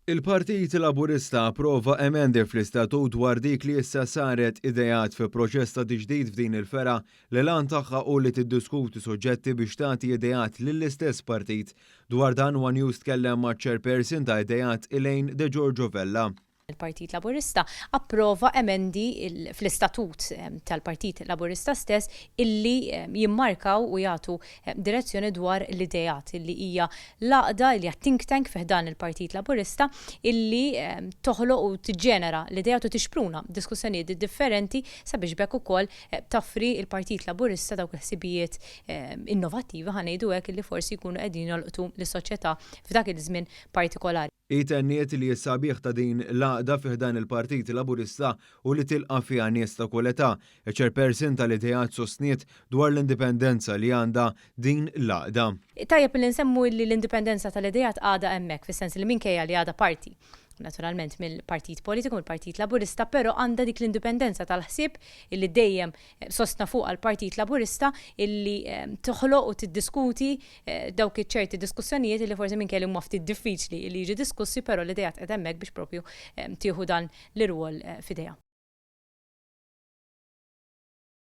Il-Partit Laburista approva emendi fl-istatut dwar dik li issa saret idejat fi proċess ta' tiġdid f'din il-fera li lan tagħha u li tiddiskuti suġġetti biex tagħti idejat lill-istess partit. Dwar dan One News tkellem maċ-chairperson ta' idejat Elaine De Giorgio Vella. Il-Partit Laburista approva emendi fl-istatut tal-Partit Laburista stess illi jimmarkaw u jagħtu direzzjoni dwar l-idejat illi hija laqda li think tank fiħdan il-Partit Laburista illi toħloq u tiġġenera l-idejat u tixpruna diskussjonijiet differenti sabiex bekk ukoll taffri il-Partit Laburista dawk il-ħsibijiet innovattivi ħanejdu hekk illi forsi jkunu qegħdin jolqtu lis-soċjetà f'dak il-żmien partikolari. Itenniet li s-sabiħ ta' din laqda fiħdan il-Partit Laburista u li tilqa fiha nies ta' kull età. Chairperson tal-idejat sostniet dwar l-indipendenza li għandha din laqda. Tajjeb li nsemmu li l-indipendenza tal-idejat għadha hemmhekk fis-sens li minkejja li għadha parti naturalment mill-Partit Politiku, mill-Partit Laburista, però għandha dik l-indipendenza tal-ħsieb illi dejjem sostna fuq għall-Partit Laburista illi toħloq u tiddiskuti dawk iċ-ċerti diskussjonijiet illi forsi minkejja huma ftit diffiċli li jiġu diskussi, però l-idejat qed hemmhekk biex propju tieħu dan l-irwol f'idejha.